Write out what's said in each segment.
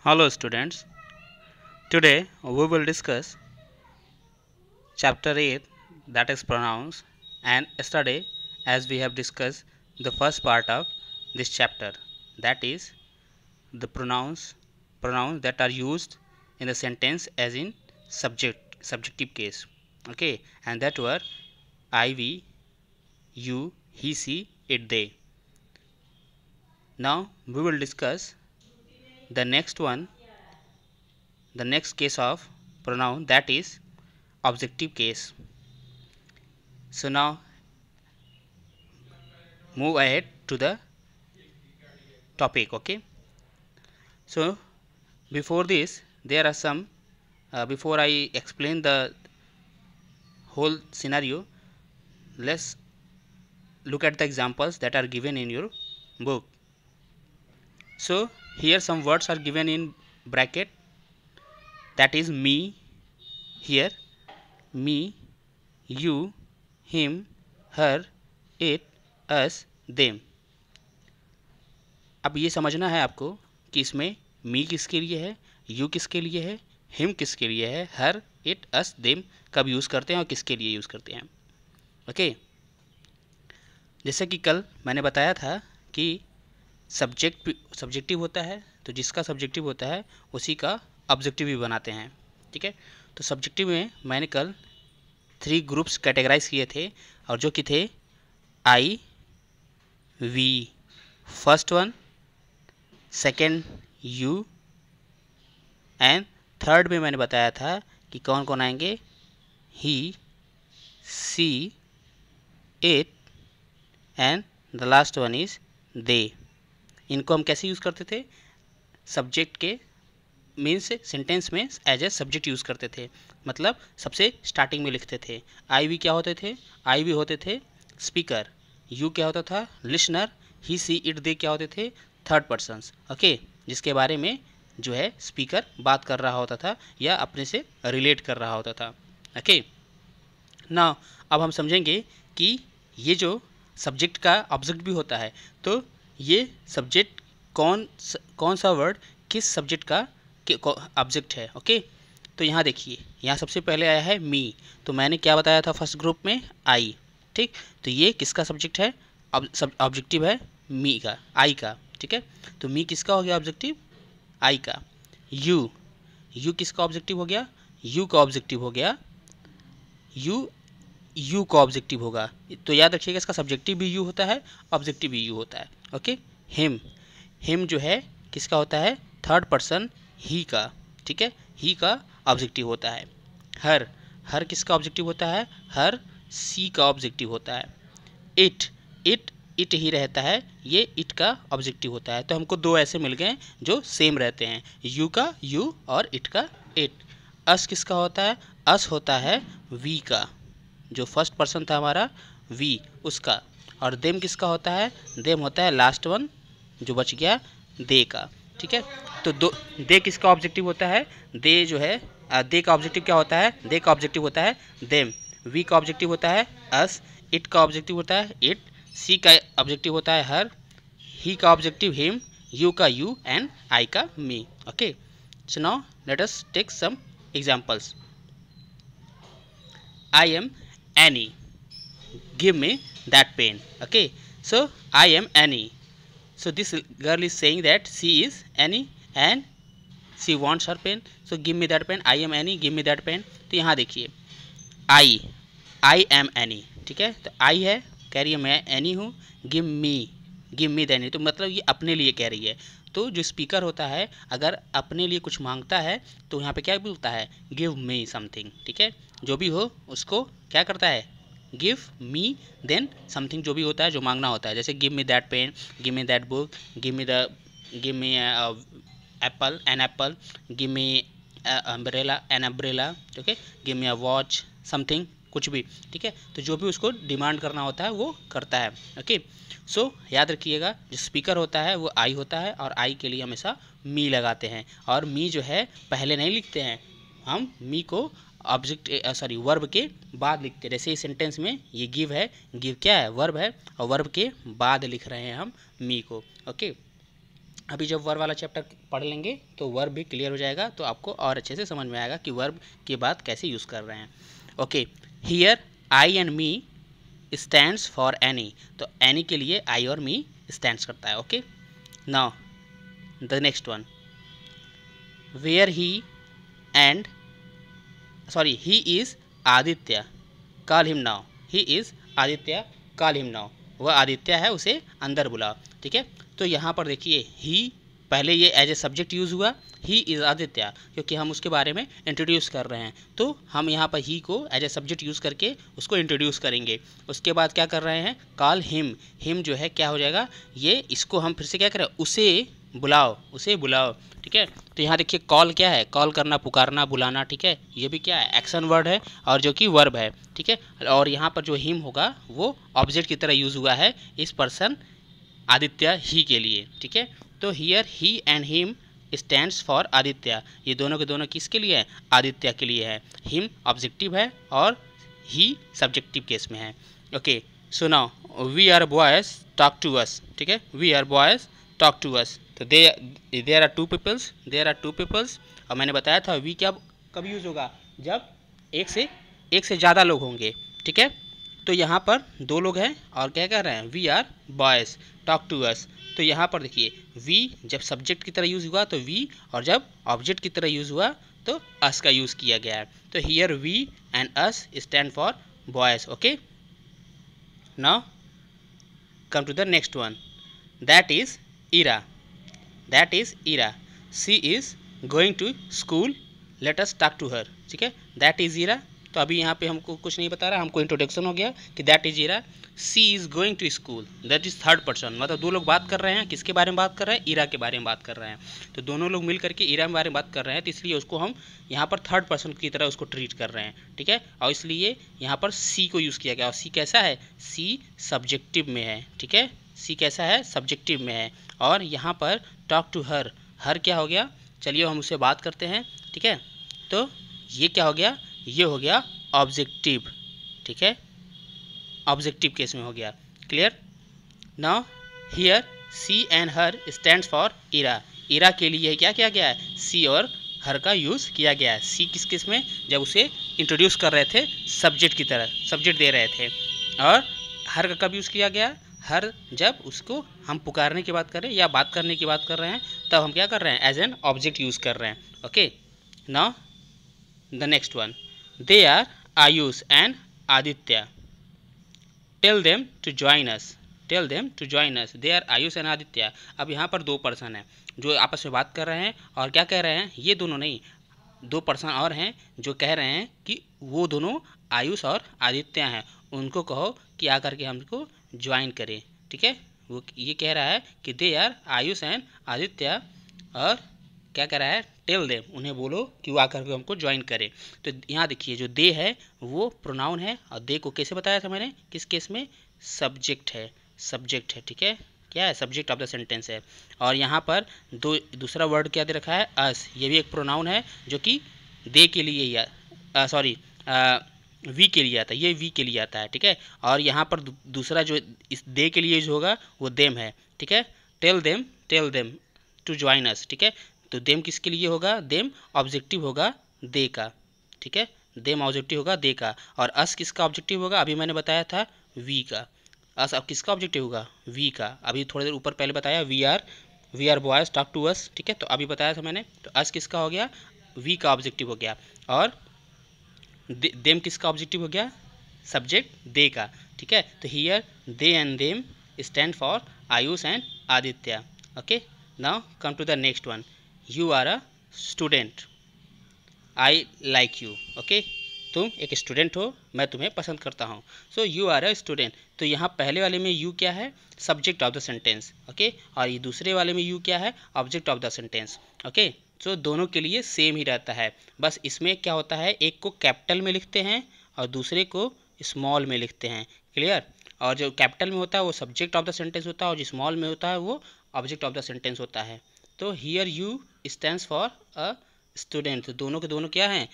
Hello students, today we will discuss chapter 8, that is pronouns, and yesterday as we have discussed the first part of this chapter, that is the pronouns that are used in the sentence as in subjective case, okay, and that were I, we, you, he, she, it, they. Now we will discuss the next case of pronoun, that is objective case. So now move ahead to the topic. Okay, so before this there are some before I explain the whole scenario, let's look at the examples that are given in your book. So here some words are given in bracket, that is me, here me, you, him, her, it, us, them. अब ये समझना है आपको कि इसमें मी किसके लिए है, यू किसके लिए है, हिम किसके लिए है, हर, इट, अस, देम कब यूज़ करते हैं और किसके लिए यूज़ करते हैं. ओके, जैसे कि कल मैंने बताया था कि सब्जेक्टिव होता है, तो जिसका सब्जेक्टिव होता है उसी का ऑब्जेक्टिव भी बनाते हैं. ठीक है, तो सब्जेक्टिव में मैंने कल 3 ग्रुप्स कैटेगराइज किए थे, और जो कि थे I, we, first one, second you, and third में मैंने बताया था कि कौन कौन आएंगे, he, she, it, and the last one is they. इनको हम कैसे यूज़ करते थे, सब्जेक्ट के मीन्स सेंटेंस में एज ए सब्जेक्ट यूज़ करते थे, मतलब सबसे स्टार्टिंग में लिखते थे. आई वी क्या होते थे, आई वी होते थे स्पीकर, यू क्या होता था लिसनर, ही, सी, इट, दे क्या होते थे थर्ड पर्सन्स. ओके, जिसके बारे में जो है स्पीकर बात कर रहा होता था या अपने से रिलेट कर रहा होता था. ओके, नाउ अब हम समझेंगे कि ये जो सब्जेक्ट का ऑब्जेक्ट भी होता है, तो ये सब्जेक्ट कौन सा वर्ड किस सब्जेक्ट का ऑब्जेक्ट है. ओके, तो यहाँ देखिए, यहाँ सबसे पहले आया है मी, तो मैंने क्या बताया था फर्स्ट ग्रुप में, आई. ठीक, तो ये किसका सब्जेक्ट है, ऑब्जेक्टिव है मी का, आई का. ठीक है, तो मी किसका हो गया ऑब्जेक्टिव, आई का. यू किसका ऑब्जेक्टिव हो गया, यू का ऑब्जेक्टिव हो गया, यू का ऑब्जेक्टिव होगा. तो याद रखिएगा इसका सब्जेक्टिव भी यू होता है, ऑब्जेक्टिव भी यू होता है. ओके, हिम जो है किसका होता है, थर्ड पर्सन ही का. ठीक है, ही का ऑब्जेक्टिव होता है. हर किसका ऑब्जेक्टिव होता है, हर सी का ऑब्जेक्टिव होता है. इट ही रहता है, ये इट का ऑब्जेक्टिव होता है. तो हमको दो ऐसे मिल गए जो सेम रहते हैं, यू का यू और इट का इट. अस किसका होता है, अस होता है वी का, जो फर्स्ट पर्सन था हमारा वी उसका. और देम किसका होता है, देम होता है लास्ट वन जो बच गया दे का. ठीक है, तो दे किसका ऑब्जेक्टिव होता है, दे जो है दे का ऑब्जेक्टिव क्या होता है, दे का ऑब्जेक्टिव होता है देम. वी का ऑब्जेक्टिव होता है अस, इट का ऑब्जेक्टिव होता है इट, सी का ऑब्जेक्टिव होता है हर, ही का ऑब्जेक्टिव हिम, यू का यू, एंड आई का me. Okay, so now let us take some examples. I am Annie, give me that pen. Okay, so I am Annie. So this girl is saying that she is Annie and she wants her pen. So give me that pen. I am Annie, give me that pen. तो यहाँ देखिए I am Annie. ठीक है, तो I है, कह रही है मैं Annie हूँ. give me the Annie, तो मतलब ये अपने लिए कह रही है. तो जो स्पीकर होता है अगर अपने लिए कुछ मांगता है तो यहाँ पे क्या बोलता है, गिव मी समथिंग. ठीक है, जो भी हो उसको क्या करता है, गिव मी देन समथिंग, जो भी होता है जो मांगना होता है. जैसे give me that pen, give me that book, give me apple, an apple, give me umbrella, an umbrella. Okay, give me a watch, something, कुछ भी. ठीक है, तो जो भी उसको डिमांड करना होता है वो करता है. ओके, सो याद रखिएगा जो स्पीकर होता है वो आई होता है, और आई के लिए हमेशा मी लगाते हैं. और मी जो है पहले नहीं लिखते हैं, हम मी को वर्ब के बाद लिखते हैं. जैसे इस सेंटेंस में ये गिव है, गिव क्या है, वर्ब है, और वर्ब के बाद लिख रहे हैं हम मी को. ओके, अभी जब वर्ब वाला चैप्टर पढ़ लेंगे तो वर्ब भी क्लियर हो जाएगा, तो आपको और अच्छे से समझ में आएगा कि वर्ब की बात कैसे यूज़ कर रहे हैं। Okay, here I and me stands for Annie, तो एनी के लिए आई और मी स्टैंड्स करता है। Okay, now the next one, where he and he is Aditya call him now, he is Aditya call him now, वह आदित्य है उसे अंदर बुलाओ। ठीक है, तो यहाँ पर देखिए ही पहले ये एज ए सब्जेक्ट यूज़ हुआ, ही इज़ आदित्य, क्योंकि हम उसके बारे में इंट्रोड्यूस कर रहे हैं, तो हम यहाँ पर ही को एज ए सब्जेक्ट यूज़ करके उसको इंट्रोड्यूस करेंगे। उसके बाद क्या कर रहे हैं, कॉल हिम, हिम जो है क्या हो जाएगा, ये इसको हम फिर से क्या करें, उसे बुलाओ, उसे बुलाओ। ठीक है, तो यहाँ देखिए कॉल क्या है, कॉल करना, पुकारना, बुलाना। ठीक है, ये भी क्या है, एक्शन वर्ड है और जो कि वर्ब है। ठीक है, और यहाँ पर जो हिम होगा वो ऑब्जेक्ट की तरह यूज़ हुआ है इस पर्सन आदित्य ही के लिए। ठीक है, तो here he and him stands for Aditya, ये दोनों के दोनों किसके लिए है, आदित्य के लिए है। हिम ऑब्जेक्टिव है और ही सब्जेक्टिव केस में है। Okay, so now we are boys talk to us. ठीक है, we are boys talk to us, तो there are two peoples, there are two peoples, और मैंने बताया था वी क्या कब यूज़ होगा, जब एक से ज़्यादा लोग होंगे। ठीक है, तो यहाँ पर दो लोग हैं और क्या कर रहे हैं, we are boys talk to us, तो यहाँ पर देखिए वी जब सब्जेक्ट की तरह यूज़ हुआ तो वी, और जब ऑब्जेक्ट की तरह यूज़ हुआ तो अस का यूज़ किया गया है। तो here we and us stand for boys. Okay, now come to the next one, that is Ira, that is Ira, she is going to school, let us talk to her. ठीक है, दैट इज़ ईरा, तो अभी यहाँ पे हमको कुछ नहीं बता रहा, हमको इंट्रोडक्शन हो गया कि that is Ira, she is going to school, that is third person, मतलब दो लोग बात कर रहे हैं, किसके बारे में बात कर रहे हैं, ईरा के बारे में बात कर रहे हैं। तो दोनों लोग मिल करके ईरा के बारे में बात कर रहे हैं, तो इसलिए उसको हम यहाँ पर थर्ड पर्सन की तरह उसको ट्रीट कर रहे हैं। ठीक है, और इसलिए यहाँ पर सी को यूज़ किया गया, और सी कैसा है, सी सब्जेक्टिव में है। ठीक है, सी कैसा है, सब्जेक्टिव में है। और यहाँ पर टॉक टू हर, हर क्या हो गया, चलिए हम उससे बात करते हैं। ठीक है, तो ये क्या हो गया, ये हो गया ऑब्जेक्टिव। ठीक है, ऑब्जेक्टिव केस में हो गया, clear. Now here she and her stands for Ira, Ira के लिए क्या किया गया है, सी और हर का यूज़ किया गया है। सी किस केस में, जब उसे इंट्रोड्यूस कर रहे थे सब्जेक्ट की तरह, सब्जेक्ट दे रहे थे, और हर का कब यूज़ किया गया, हर जब उसको हम पुकारने की बात कर रहे हैं या बात करने की बात कर रहे हैं, तब हम क्या कर रहे हैं, एज एन ऑब्जेक्ट यूज़ कर रहे हैं। Okay, now the next one, they are Ayush and Aditya, tell them to join us, tell them to join us, they are Ayush and Aditya। अब यहाँ पर दो पर्सन हैं जो आपस में बात कर रहे हैं, और क्या कह रहे हैं, ये दोनों नहीं, दो पर्सन और हैं जो कह रहे हैं कि वो दोनों आयुष और आदित्य हैं, उनको कहो कि आकर के हमको ज्वाइन करें। ठीक है, वो ये कह रहा है कि they are Ayush and Aditya, और क्या कह रहा है, टेल देम, उन्हें बोलो कि वो आकर के हमको ज्वाइन करें। तो यहाँ देखिए जो दे है वो प्रोनाउन है, और दे को कैसे बताया था मैंने, किस केस में, सब्जेक्ट है, सब्जेक्ट है। ठीक है, क्या है, सब्जेक्ट ऑफ द सेंटेंस है। और यहाँ पर दूसरा वर्ड क्या दे रखा है, अस, ये भी एक प्रोनाउन है जो कि दे के लिए या सॉरी वी के लिए आता है, ये वी के लिए आता है। ठीक है, और यहाँ पर दूसरा जो इस दे के लिए जो होगा वो देम है। ठीक है, tell them to join us. ठीक है, तो देम किसके लिए होगा, देम ऑब्जेक्टिव होगा दे का। ठीक है, देम ऑब्जेक्टिव होगा दे का, और अस किसका ऑब्जेक्टिव होगा, अभी मैंने बताया था वी का। अस अब किसका ऑब्जेक्टिव होगा, वी का। अभी थोड़ी देर ऊपर पहले बताया we are boys talk to us. ठीक है, तो अभी बताया था मैंने, तो अस किसका हो गया, वी का ऑब्जेक्टिव हो गया, और देम किसका ऑब्जेक्टिव हो गया, सब्जेक्ट दे का। ठीक है, तो here they and them stand for Ayush and Aditya. Okay, now come to the next one, you are a student, I like you. Okay, तुम एक स्टूडेंट हो, मैं तुम्हें पसंद करता हूँ। So you are a student, तो यहाँ पहले वाले में यू क्या है, subject of the sentence. Okay, और ये दूसरे वाले में यू क्या है, object of the sentence. Okay, so दोनों के लिए सेम ही रहता है, बस इसमें क्या होता है, एक को कैपिटल में लिखते हैं और दूसरे को स्मॉल में लिखते हैं। क्लियर, और जो कैपिटल में होता है वो सब्जेक्ट ऑफ द सेंटेंस होता है, और जो स्मॉल में होता है वो ऑब्जेक्ट ऑफ द सेंटेंस होता है। तो here you stands for a student, तो दोनों के दोनों क्या हैं,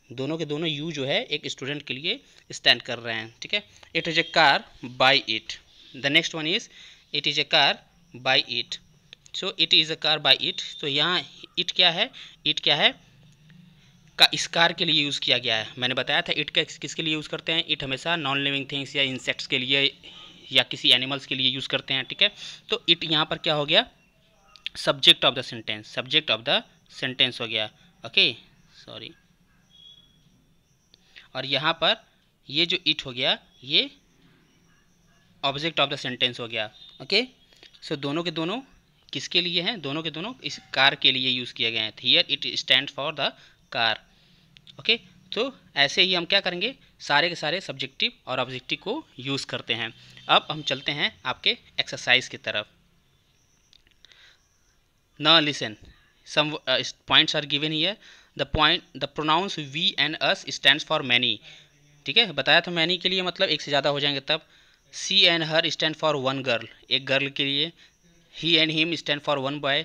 दोनों के दोनों यू जो है एक स्टूडेंट के लिए स्टैंड कर रहे हैं। ठीक है, it is a car buy it, the next one is it is a car buy it. So it is a car buy it. तो यहाँ इट क्या है, इट क्या है का इस कार के लिए यूज़ किया गया है। मैंने बताया था इट का किसके लिए यूज़ करते हैं, इट हमेशा नॉन लिविंग थिंग्स या इंसेक्ट्स के लिए या किसी एनिमल्स के लिए यूज़ करते हैं, ठीक है। तो इट यहाँ पर क्या हो गया, subject of the sentence, subject of the sentence हो गया, ओके सॉरी। और यहाँ पर ये जो इट हो गया ये ऑब्जेक्ट ऑफ द सेंटेंस हो गया, ओके। सो दोनों के दोनों किसके लिए हैं, दोनों के दोनों इस कार के लिए यूज़ किए गए हैं। Here it stand for the car, okay. तो ऐसे ही हम क्या करेंगे, सारे के सारे सब्जेक्टिव और ऑब्जेक्टिव को यूज़ करते हैं। अब हम चलते हैं आपके एक्सरसाइज की तरफ। Now listen, some points are given here. The pronouns we and us stands for many, ठीक है। बताया था many के लिए मतलब एक से ज़्यादा हो जाएंगे तब। she and her stand for one girl, एक गर्ल के लिए। he and him stand for one boy.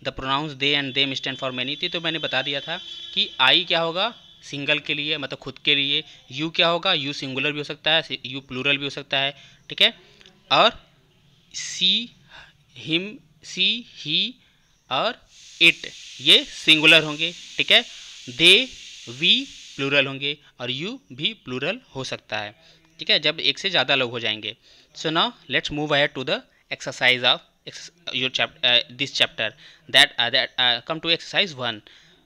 the pronouns they and them stand for many थी। तो मैंने बता दिया था कि I क्या होगा, सिंगल के लिए मतलब खुद के लिए। you क्या होगा, you सिंगुलर भी हो सकता है, you प्लूरल भी हो सकता है, ठीक है। और she him she he और इट ये सिंगुलर होंगे, ठीक है। दे वी प्लूरल होंगे और यू भी प्लूरल हो सकता है, ठीक है, जब एक से ज़्यादा लोग हो जाएंगे। So now let's move ahead to the exercise of your this chapter that come to exercise 1।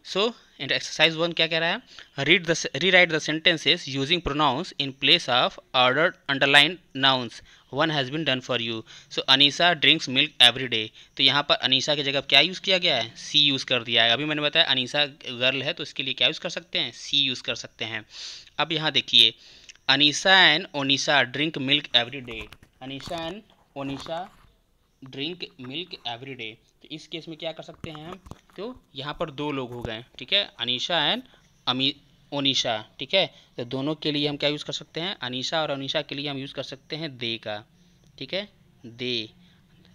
So in exercise 1 क्या कह रहा है, rewrite the sentences using pronouns in place of ordered underline nouns. One has been done for you. So Anisa drinks milk every day. तो यहाँ पर अनीसा की जगह क्या यूज़ किया गया है, सी यूज़ कर दिया है। अभी मैंने बताया अनीसा गर्ल है तो इसके लिए क्या यूज़ कर सकते हैं, सी यूज़ कर सकते हैं। अब यहाँ देखिए, Anisa and Onisha drink milk every day. Anisa and Onisha drink milk every day. तो इस केस में क्या कर सकते हैं हम, तो यहाँ पर दो लोग हो गए, ठीक है, अनीशा एंड ओनिशा, ठीक है। तो दोनों के लिए हम क्या यूज़ कर सकते हैं, अनीशा और ओनिशा के लिए हम यूज़ कर सकते हैं दे का, ठीक है, दे।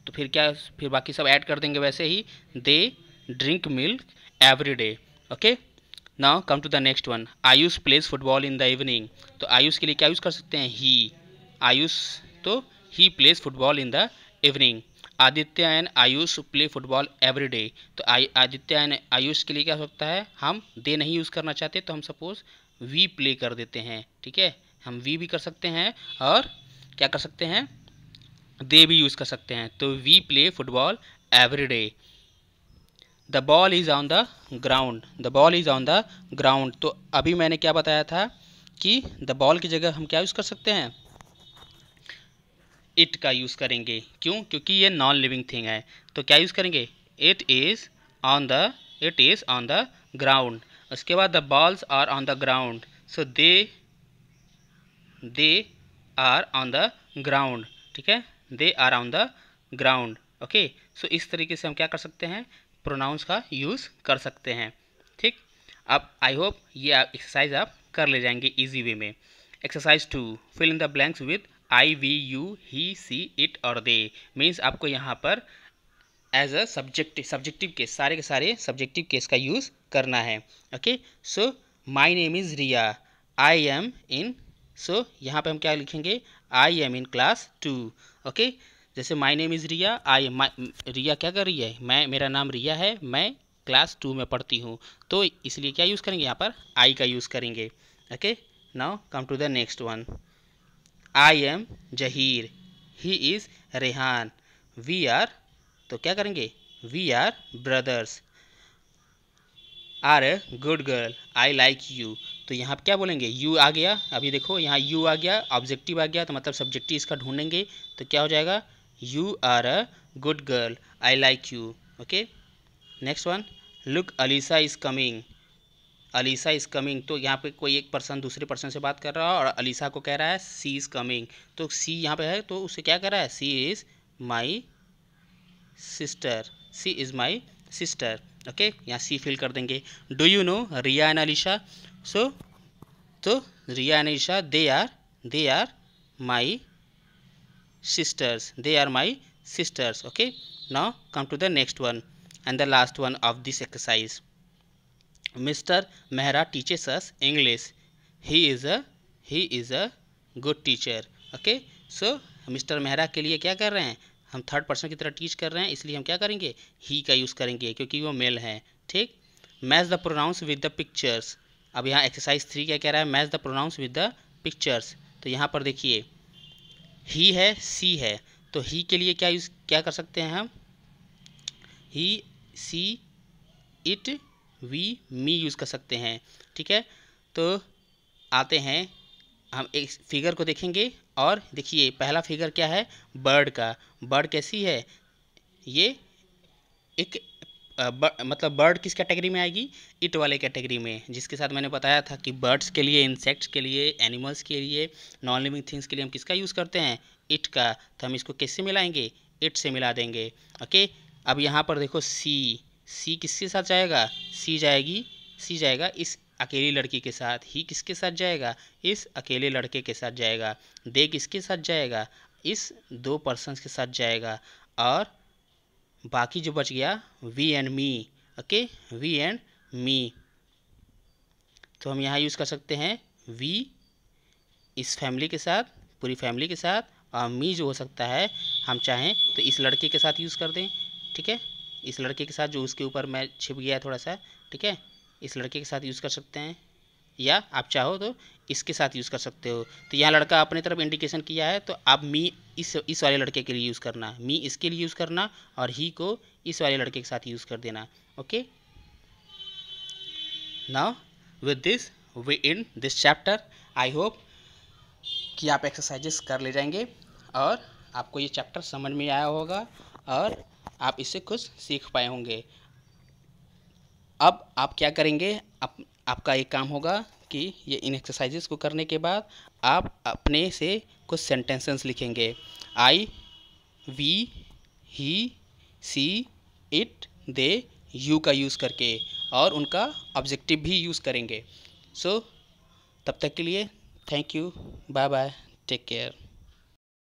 तो फिर क्या, फिर बाकी सब ऐड कर देंगे वैसे ही, they drink milk every day, okay. Now come to the next one, Ayush plays football in the evening. तो आयुष के लिए क्या यूज़ कर सकते हैं, ही। आयुष तो he plays football in the evening. Aditya and Ayush play football every day. तो आदित्य एंड आयुष के लिए क्या हो सकता है, हम दे नहीं यूज़ करना चाहते तो हम सपोज वी प्ले कर देते हैं, ठीक है। हम वी भी कर सकते हैं और क्या कर सकते हैं, दे भी यूज़ कर सकते हैं। तो we play football every day. The ball is on the ground. The ball is on the ground. तो अभी मैंने क्या बताया था कि द बॉल की जगह हम क्या यूज़ कर सकते हैं, इट का यूज़ करेंगे। क्यों, क्योंकि ये नॉन लिविंग थिंग है। तो क्या यूज़ करेंगे, it is on the ground. उसके बाद the balls are on the ground. So they are on the ground, ठीक है, they are on the ground, okay. सो इस तरीके से हम क्या कर सकते हैं, प्रोनाउंस का यूज़ कर सकते हैं, ठीक। अब आई होप ये एक्सरसाइज आप कर ले जाएंगे इजी वे में। Exercise 2, fill in the blanks with I we you he she it और दे। मीन्स आपको यहाँ पर एज अ सब्जेक्टिव केस, सारे के सारे सब्जेक्टिव केस का यूज़ करना है, okay. So my name is Riya, I am in, सो यहाँ पे हम क्या लिखेंगे, I am in class 2, okay. जैसे माई नेम इज़ रिया, रिया क्या कर रही है, मेरा नाम रिया है, मैं क्लास 2 में पढ़ती हूँ। तो इसलिए क्या यूज़ करेंगे, यहाँ पर आई का यूज़ करेंगे, okay. Now come to the next one, I am Zaheer, he is Rehan, we are, तो क्या करेंगे, we are brothers. Are a good girl, I like you. तो यहाँ क्या बोलेंगे, यू आ गया, अभी देखो यहाँ यू आ गया, ऑब्जेक्टिव आ गया, तो मतलब सब्जेक्टिव इसका ढूंढेंगे तो क्या हो जाएगा, you are a good girl, I like you, okay. Next one, look Alisa is coming, Alisa is coming. तो यहाँ पे कोई एक पर्सन दूसरे पर्सन से बात कर रहा है और अलीसा को कह रहा है सी इज़ कमिंग। तो सी यहाँ पे है तो उसे क्या कह रहा है, she is my sister, she is my sister, okay. यहाँ सी फिल कर देंगे। Do you know Riya and Alisha, so तो Riya and Alisha they are my sisters, they are my sisters, okay. Now come to the next one and the last one of this exercise. Mr. Mehra teaches us English, he is a good teacher, okay. So Mr. Mehra के लिए क्या कर रहे हैं हम third person की तरह teach कर रहे हैं, इसलिए हम क्या करेंगे, ही का यूज़ करेंगे क्योंकि वो मेल है। ठीक, match the pronounce with the pictures. अब यहाँ एक्सरसाइज 3 क्या कह रहा है, match the pronounce with the pictures. तो यहाँ पर देखिए ही है, सी है, तो ही के लिए क्या कर सकते हैं हम, ही, she, it, we, me use कर सकते हैं। ठीक है, तो आते हैं हम एक फिगर को देखेंगे और देखिए पहला फिगर क्या है, बर्ड का। बर्ड कैसी है, ये एक मतलब बर्ड किस कैटेगरी में आएगी, इट वाले कैटेगरी में, जिसके साथ मैंने बताया था कि बर्ड्स के लिए, इंसेक्ट्स के लिए, एनिमल्स के लिए, नॉन लिविंग थिंग्स के लिए हम किसका यूज़ करते हैं, इट का। तो हम इसको किससे मिलाएंगे, इट से मिला देंगे। ओके, अब यहाँ पर देखो सी किसके साथ जाएगा, सी जाएगा इस अकेली लड़की के साथ। ही किसके साथ जाएगा, इस अकेले लड़के के साथ जाएगा। दे किसके साथ जाएगा, इस दो पर्सन्स के साथ जाएगा। और बाकी जो बच गया we and me. Okay, we and me, तो हम यहाँ यूज़ कर सकते हैं वी इस फैमिली के साथ, पूरी फैमिली के साथ, और मी जो हो सकता है हम चाहें तो इस लड़के के साथ यूज़ कर दें। ठीक है, इस लड़के के साथ जो उसके ऊपर मैं छिप गया थोड़ा सा। ठीक है, इस लड़के के साथ यूज़ कर सकते हैं, या आप चाहो तो इसके साथ यूज़ कर सकते हो। तो यहाँ लड़का अपने तरफ इंडिकेशन किया है, तो आप मी इस वाले लड़के के लिए यूज़ करना, मी इसके लिए यूज़ करना, और ही को इस वाले लड़के के साथ यूज़ कर देना। Okay, now with this we in this chapter. I hope कि आप एक्सरसाइजेस कर ले जाएंगे और आपको ये चैप्टर समझ में आया होगा और आप इससे कुछ सीख पाए होंगे। अब आप क्या करेंगे, आपका एक काम होगा कि ये इन एक्सरसाइजेस को करने के बाद आप अपने से कुछ सेंटेंसेस लिखेंगे। I, we, he, she, it, they, you का यूज़ करके, और उनका ऑब्जेक्टिव भी यूज़ करेंगे। सो तब तक के लिए thank you, bye bye, take care.